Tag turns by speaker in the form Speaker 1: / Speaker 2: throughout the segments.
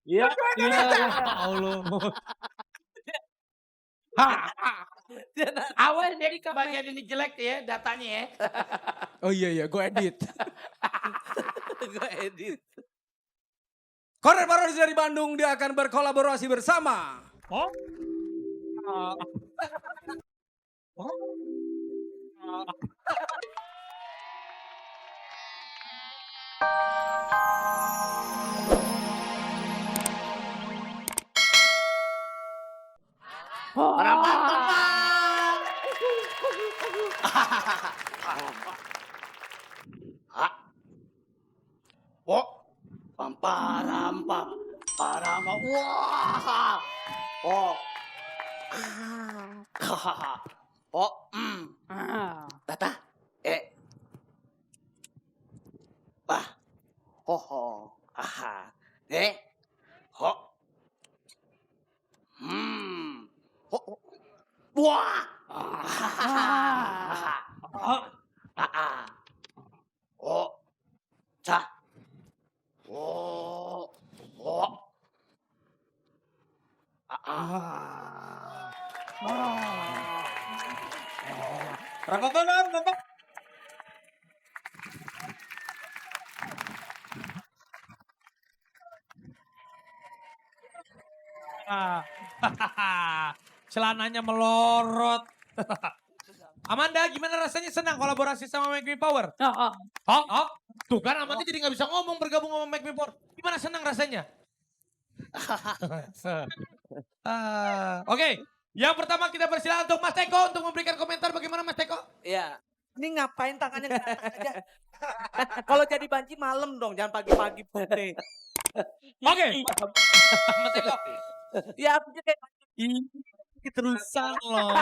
Speaker 1: Iya, iya, Allah. Ha,
Speaker 2: Awas jadi kebagian ini jelek ya datanya ya.
Speaker 3: Oh iya, gue edit.
Speaker 2: Gue edit.
Speaker 3: Corner Parodis dari Bandung, dia akan berkolaborasi bersama.
Speaker 1: oh.
Speaker 2: Oh, pamparampa, parama, wah, oh, oh, tata, bah, ho, ho, ho, wah, oh, ca, oh,
Speaker 1: Celananya melorot. Amanda, gimana rasanya senang kolaborasi sama Make Me Power? Oh, tuh kan Amanda jadi nggak bisa ngomong bergabung sama Make Me Power. Gimana senang rasanya? Oke, yang pertama kita persilakan untuk Mas Teko untuk memberikan komentar bagaimana Mas Teko?
Speaker 2: ya.
Speaker 4: Ini ngapain tangannya ke atas aja? Kalau jadi banci malam dong, jangan pagi-pagi.
Speaker 1: Oke, Mas Teko.
Speaker 4: Ya aku juga kayak
Speaker 1: Ini terusan loh.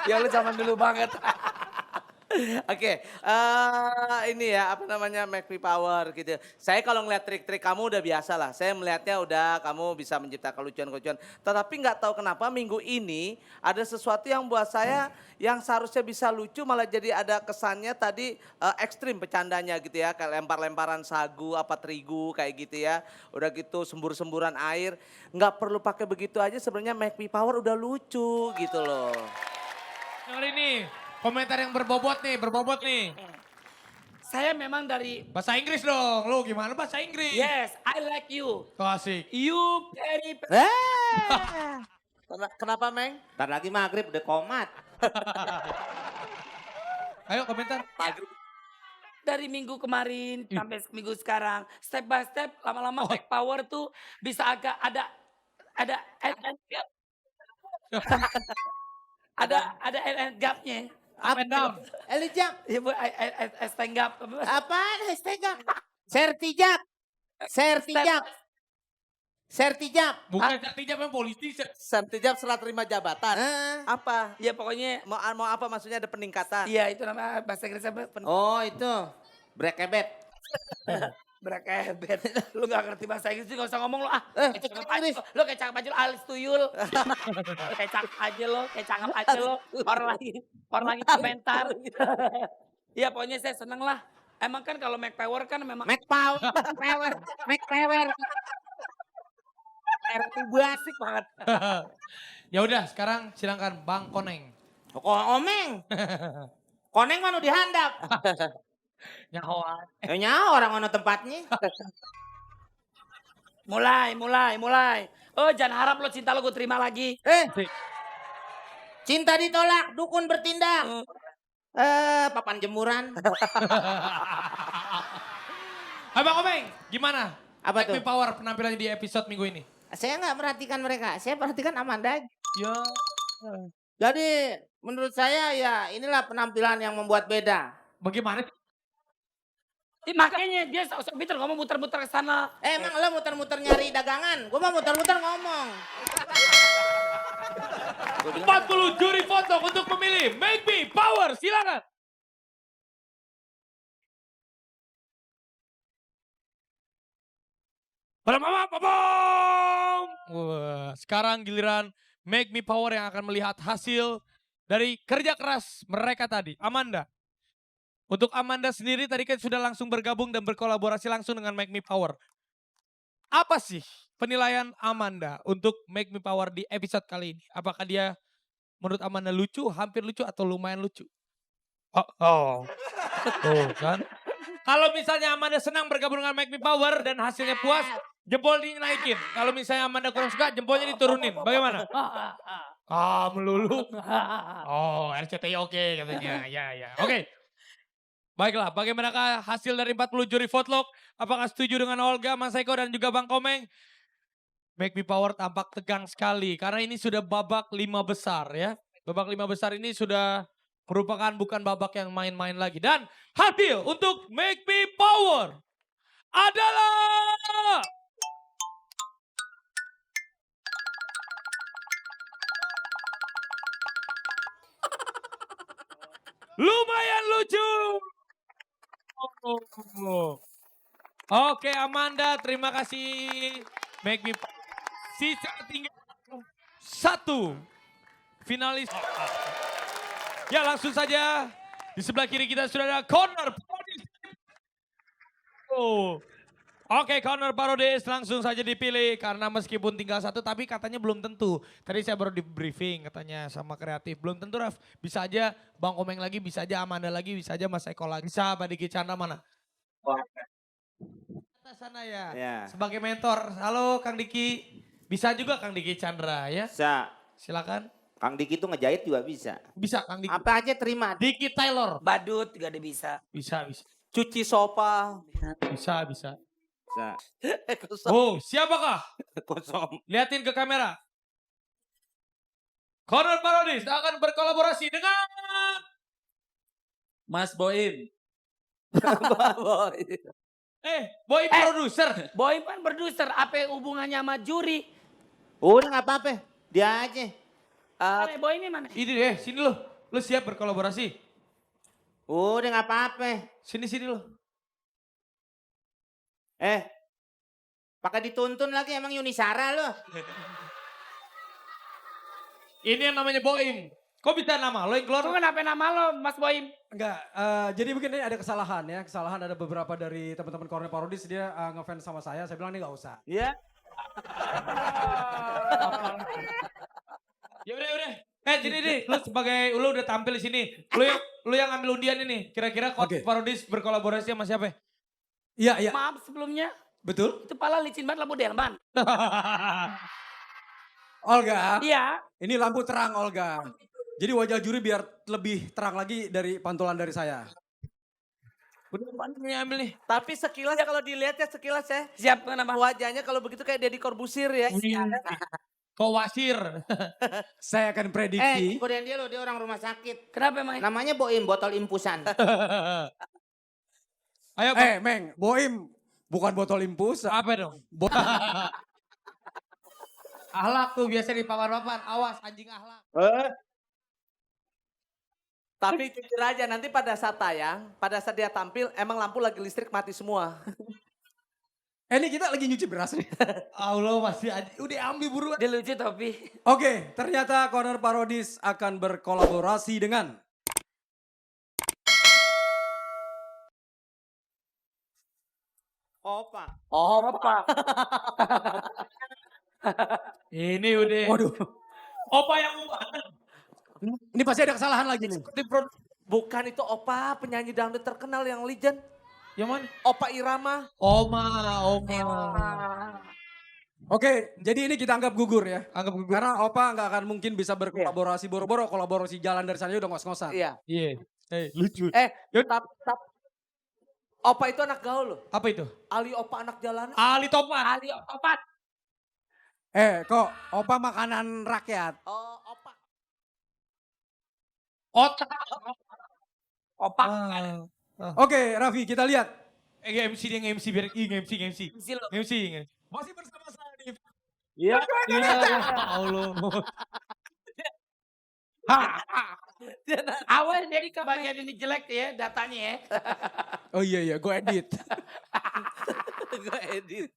Speaker 2: Ya lu zaman dulu banget. Oke, ini ya apa namanya Make Me Power gitu. Saya kalau ngeliat trik-trik kamu udah biasa lah. Saya melihatnya udah kamu bisa menciptakan lucuan-lucuan. Tetapi nggak tahu kenapa minggu ini ada sesuatu yang buat saya yang seharusnya bisa lucu malah jadi ada kesannya tadi ekstrim bercandanya gitu ya. Kayak lempar-lemparan sagu apa terigu kayak gitu ya. Udah gitu sembur-semburan air. Nggak perlu pakai begitu aja sebenarnya Make Me Power udah lucu gitu loh.
Speaker 1: Dengar ini, komentar yang berbobot nih.
Speaker 2: Saya memang dari
Speaker 1: Bahasa Inggris dong, lu gimana bahasa Inggris?
Speaker 2: yes, I like you.
Speaker 1: Tuh asik.
Speaker 2: You very Kenapa, Meng?
Speaker 4: Ntar lagi maghrib udah komat.
Speaker 1: Ayo komentar.
Speaker 2: Dari minggu kemarin sampai minggu sekarang, step by step lama-lama Make Power tuh bisa agak ada end gapnya.
Speaker 1: Up and down.
Speaker 4: Elijak,
Speaker 2: Ya bu, stand gap.
Speaker 4: apaan hashtag? Sertijak. Sertijak.
Speaker 1: Bukan artinya memang politis.
Speaker 2: Sertijab setelah terima jabatan. Apa? Ya pokoknya mau apa maksudnya ada peningkatan. Iya itu nama bahasa Inggrisnya
Speaker 4: Oh itu, brekebet.
Speaker 2: berakebet. Lu gak ngerti bahasa Inggris sih gak usah ngomong lu ah.
Speaker 4: Itu Inggris.
Speaker 2: Lu kayak cakep aja lu alis tuyul. Kayak cakep aja lo, kayak cakep aja lo. Orang lagi komentar. Iya pokoknya saya seneng lah. Emang kan kalau Make Power kan memang.
Speaker 4: Make power.
Speaker 2: Basic banget.
Speaker 1: Ya udah, sekarang silakan Bang Koneng.
Speaker 4: Kok omeng? Koneng mana dihandap?
Speaker 1: Nyahoan.
Speaker 4: Nyawa orang mana tempatnya?
Speaker 2: Mulai. Oh jangan harap lo cinta lo gue terima lagi.
Speaker 4: Cinta ditolak, dukun bertindak. Papan jemuran.
Speaker 1: Abang Komeng, gimana?
Speaker 4: Apa
Speaker 1: Make
Speaker 4: tuh?
Speaker 1: Me Power penampilannya di episode minggu ini.
Speaker 4: Saya nggak merhatikan mereka, saya perhatikan Amanda.
Speaker 1: Ya.
Speaker 4: Jadi menurut saya ya inilah penampilan yang membuat beda.
Speaker 1: Bagaimana?
Speaker 2: Makanya dia sok pinter ngomong muter-muter ke sana.
Speaker 4: Emang lo muter-muter nyari dagangan? Gue mah muter-muter ngomong.
Speaker 1: 40 juri foto untuk memilih Make Me Power, silakan. Wah, sekarang giliran Make Me Power yang akan melihat hasil dari kerja keras mereka tadi. Amanda. Untuk Amanda sendiri tadi kan sudah langsung bergabung dan berkolaborasi langsung dengan Make Me Power. Apa sih penilaian Amanda untuk Make Me Power di episode kali ini? Apakah dia menurut Amanda lucu, hampir lucu, atau lumayan lucu? Oh. Tuh kan. Kalau misalnya Amanda senang bergabung dengan Make Me Power dan hasilnya puas, jempol dinaikin. Kalau misalnya Amanda kurang suka, jempolnya diturunin. Bagaimana? Melulu. Oh, RCTI oke katanya. Ya. Oke. Baiklah, bagaimanakah hasil dari 40 juri vote Apakah setuju dengan Olga, Mas Eko, dan juga Bang Komeng? Make Me Power tampak tegang sekali karena ini sudah babak 5 besar ya. Babak 5 besar ini sudah merupakan bukan babak yang main-main lagi. Dan hasil untuk Make Me Power adalah lumayan lucu. Oke Amanda, terima kasih. Make Me Power. Sisa tinggal 1 finalis. Ya langsung saja. Di sebelah kiri kita sudah ada Corner Parodis. Oke, Corner Parodis langsung saja dipilih. Karena meskipun tinggal 1 tapi katanya belum tentu. Tadi saya baru di briefing katanya sama kreatif. Belum tentu Raf. Bisa aja Bang Komeng lagi, bisa aja Amanda lagi, bisa aja Mas Eko lagi. Bisa Pak Diki Chandra mana? Atas sana ya. Sebagai mentor. Halo Kang Diki. Bisa juga Kang Diki Chandra ya.
Speaker 5: Bisa.
Speaker 1: Silakan.
Speaker 5: Kang Diki tuh ngejahit juga bisa.
Speaker 1: Bisa Kang Diki.
Speaker 5: Apa aja terima.
Speaker 1: Diki Taylor.
Speaker 4: Badut juga ada bisa.
Speaker 1: Bisa.
Speaker 2: Cuci sofa.
Speaker 1: Bisa.
Speaker 5: Bisa.
Speaker 1: Oh, siapakah?
Speaker 5: Kosong.
Speaker 1: Liatin ke kamera. Corner Parodis akan berkolaborasi dengan
Speaker 4: Mas Boim.
Speaker 1: Boy produser.
Speaker 6: Boy kan produser, apa hubungannya sama juri?
Speaker 5: Udah nggak apa-apa. Dia aja.
Speaker 6: Mana Boy ini mana?
Speaker 1: Ini deh, sini lo. Lo siap berkolaborasi?
Speaker 5: Udah nggak apa-apa.
Speaker 1: Sini lo.
Speaker 5: Pakai dituntun lagi emang Yunisara lo.
Speaker 1: Ini yang namanya Boim. Kok bisa nama lo yang keluar?
Speaker 6: Itu kenapa nama lo Mas Boim?
Speaker 3: Enggak, jadi mungkin ini ada kesalahan ya. Kesalahan ada beberapa dari teman-teman Corner Parodis dia ngefans sama saya. Saya bilang ini nggak usah.
Speaker 2: Iya.
Speaker 1: Ya udah. Jadi nih, lu sebagai lu udah tampil di sini. Lu yang ambil undian ini. Kira-kira Corner Parodis berkolaborasi sama siapa?
Speaker 3: Iya.
Speaker 6: Maaf sebelumnya,
Speaker 3: Betul?
Speaker 6: itu pala licin banget lampu delman.
Speaker 3: Olga,
Speaker 6: Iya.
Speaker 3: ini lampu terang Olga. Jadi wajah juri biar lebih terang lagi dari pantulan dari saya.
Speaker 1: Udah pantunnya ambil nih.
Speaker 2: Tapi sekilas ya kalau dilihat ya sekilas ya.
Speaker 6: Siap kenapa?
Speaker 2: Wajahnya kalau begitu kayak Deddy Corbuzier ya.
Speaker 1: Kok wasir?
Speaker 3: Saya akan prediksi.
Speaker 5: Kemudian dia lo, dia orang rumah sakit.
Speaker 6: Kenapa emang?
Speaker 5: Namanya Boim, botol impusan.
Speaker 1: Ayo Bang.
Speaker 3: Meng, Boim bukan botol impus.
Speaker 1: Apa dong? Ahlak tuh biasa di papan-papan. Awas anjing ahlak.
Speaker 2: Tapi jujur aja nanti pada saat tayang, pada saat dia tampil emang lampu lagi listrik mati semua.
Speaker 3: Ini kita lagi nyuci beras nih.
Speaker 1: Allah masih aja. Udah ambil buruan.
Speaker 6: Dia lucu tapi.
Speaker 3: Oke, ternyata Corner Parodis akan berkolaborasi dengan
Speaker 5: Opa.
Speaker 1: Ini udah.
Speaker 3: Waduh,
Speaker 1: Opa yang ubah.
Speaker 3: ini pasti ada kesalahan lagi nih.
Speaker 2: Bukan itu Opa penyanyi dangdut terkenal yang legend.
Speaker 1: Yang mana?
Speaker 2: Opa Irama.
Speaker 1: Oma.
Speaker 3: Oke, jadi ini kita anggap gugur ya.
Speaker 1: Anggap gugur.
Speaker 3: Karena Opa nggak akan mungkin bisa berkolaborasi boro-boro. Kolaborasi jalan dari sana udah ngos-ngosan.
Speaker 2: Iya.
Speaker 1: Iya. Lucu.
Speaker 2: Opa itu anak gaul loh.
Speaker 1: Apa itu?
Speaker 2: Ali Opa anak jalanan.
Speaker 1: Ali Topan.
Speaker 6: Ali opat.
Speaker 3: Kok Opa makanan rakyat?
Speaker 2: Oh, Opa.
Speaker 1: Otak.
Speaker 6: Opak.
Speaker 3: Oke, Raffi kita lihat.
Speaker 1: MC dia nge-MC biar nge-MC. MC. Masih bersama saya di. Iya. Allah.
Speaker 6: Awal jadi kebagian ini jelek ya datanya ya.
Speaker 3: Oh iya, gue edit.
Speaker 2: Gue edit.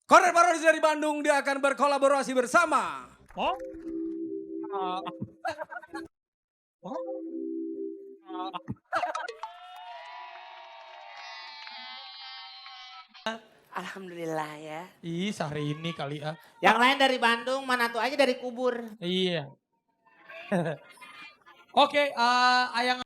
Speaker 3: Corner Parodis dari Bandung, dia akan berkolaborasi bersama.
Speaker 6: Alhamdulillah ya.
Speaker 1: Ih, sehari ini kali ah.
Speaker 5: Yang lain dari Bandung, Manado aja dari kubur.
Speaker 1: Iya. Oke, Ayang